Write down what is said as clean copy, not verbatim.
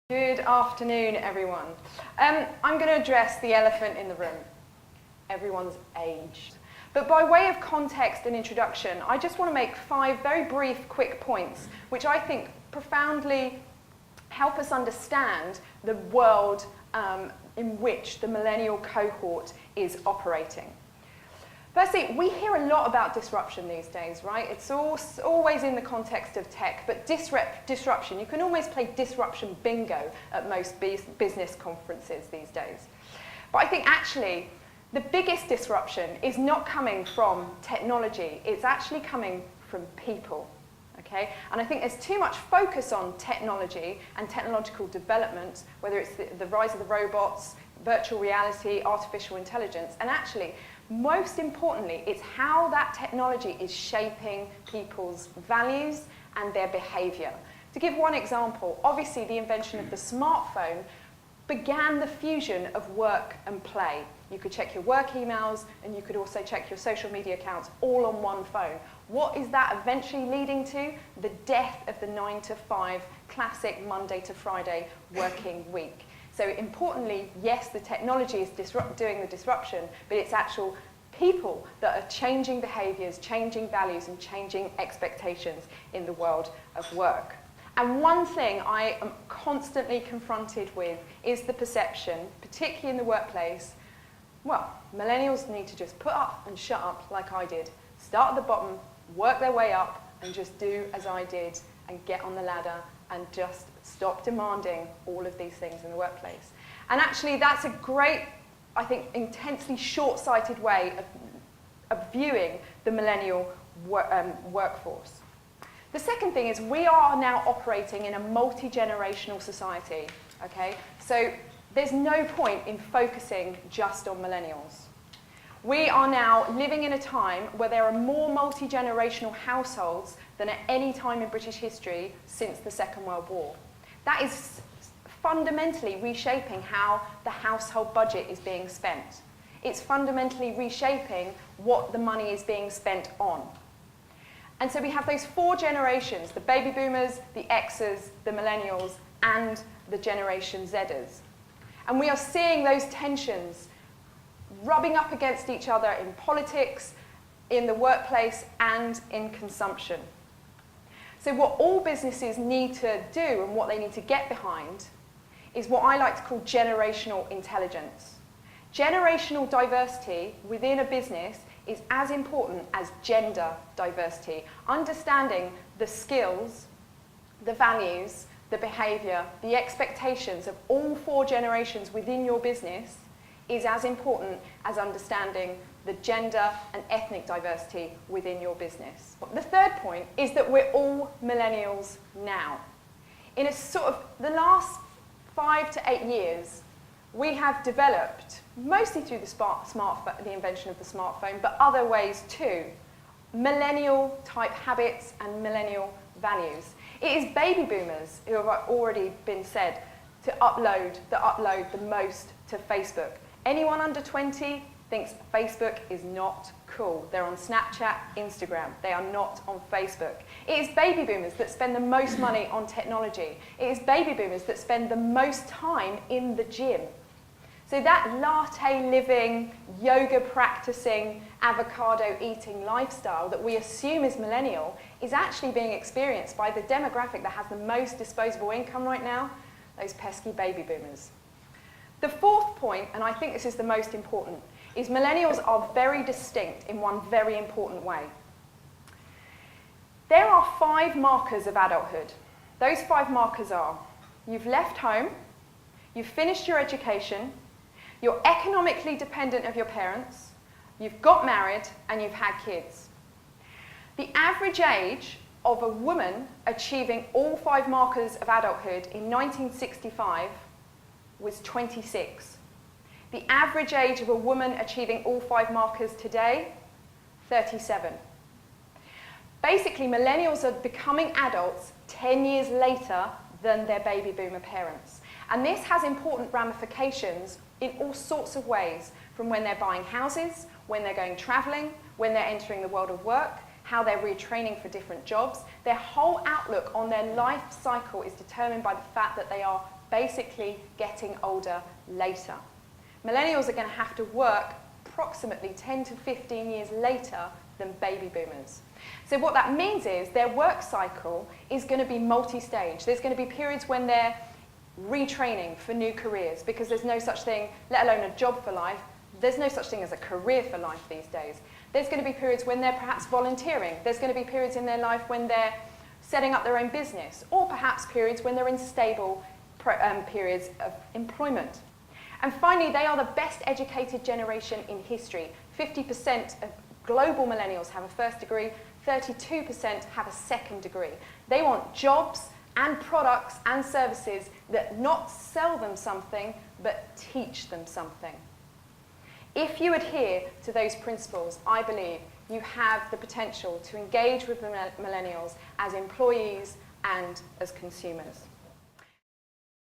Good afternoon, everyone. I'm going to address the elephant in the room, everyone's age. But by way of context and introduction, I just want to make 5 very brief, quick points, which I think profoundly help us understand the world in which the millennial cohort is operating. Firstly, we hear a lot about disruption these days, right? It's always in the context of tech, but disruption, you can almost play disruption bingo at most business conferences these days. But I think actually the biggest disruption is not coming from technology, it's actually coming from people, okay? And I think there's too much focus on technology and technological development, whether it's the rise of the robots, virtual reality, artificial intelligence, and actually, most importantly, it's how that technology is shaping people's values and their behaviour. To give one example, obviously the invention of the smartphone began the fusion of work and play. You could check your work emails and you could also check your social media accounts all on one phone. What is that eventually leading to? The death of the 9 to 5 classic Monday to Friday working week. So importantly, yes, the technology is doing the disruption, but it's actual people that are changing behaviours, changing values, and changing expectations in the world of work. And one thing I am constantly confronted with is the perception, particularly in the workplace, well, millennials need to just put up and shut up like I did. Start at the bottom, work their way up, and just do as I did, and get on the ladder, and just stop demanding all of these things in the workplace. And actually, that's a great, I think, intensely short-sighted way of viewing the millennial workforce. The second thing is we are now operating in a multi-generational society, okay? So there's no point in focusing just on millennials. We are now living in a time where there are more multi-generational households than at any time in British history since the Second World War. That is fundamentally reshaping how the household budget is being spent. It's fundamentally reshaping what the money is being spent on. And so we have those 4 generations, the baby boomers, the Xers, the millennials, and the Generation Zers. And we are seeing those tensions rubbing up against each other in politics, in the workplace, and in consumption. So what all businesses need to do and what they need to get behind is what I like to call generational intelligence. Generational diversity within a business is as important as gender diversity. Understanding the skills, the values, the behaviour, the expectations of all 4 generations within your business is as important as understanding the gender and ethnic diversity within your business. The third point is that we're all millennials now. In a sort of the last 5 to 8 years, we have developed, mostly through the invention of the smartphone, but other ways too, millennial type habits and millennial values. It is baby boomers who have already been said to upload the most to Facebook. Anyone under 20 thinks Facebook is not cool. They're on Snapchat, Instagram. They are not on Facebook. It is baby boomers that spend the most money on technology. It is baby boomers that spend the most time in the gym. So that latte living, yoga practicing, avocado eating lifestyle that we assume is millennial is actually being experienced by the demographic that has the most disposable income right now, those pesky baby boomers. The fourth point, and I think this is the most important, is millennials are very distinct in one very important way. There are 5 markers of adulthood. Those 5 markers are, you've left home, you've finished your education, you're economically dependent of your parents, you've got married, and you've had kids. The average age of a woman achieving all 5 markers of adulthood in 1965 was 26. The average age of a woman achieving all 5 markers today, 37. Basically, millennials are becoming adults 10 years later than their baby boomer parents. And this has important ramifications in all sorts of ways, from when they're buying houses, when they're going travelling, when they're entering the world of work, how they're retraining for different jobs. Their whole outlook on their life cycle is determined by the fact that they are basically getting older later. Millennials are going to have to work approximately 10 to 15 years later than baby boomers. So what that means is their work cycle is going to be multi-stage. There's going to be periods when they're retraining for new careers, because there's no such thing, let alone a job for life, there's no such thing as a career for life these days. There's going to be periods when they're perhaps volunteering. There's going to be periods in their life when they're setting up their own business, or perhaps periods when they're in stable periods of employment. And finally, they are the best educated generation in history. 50% of global millennials have a first degree, 32% have a second degree. They want jobs and products and services that not sell them something, but teach them something. If you adhere to those principles, I believe you have the potential to engage with millennials as employees and as consumers.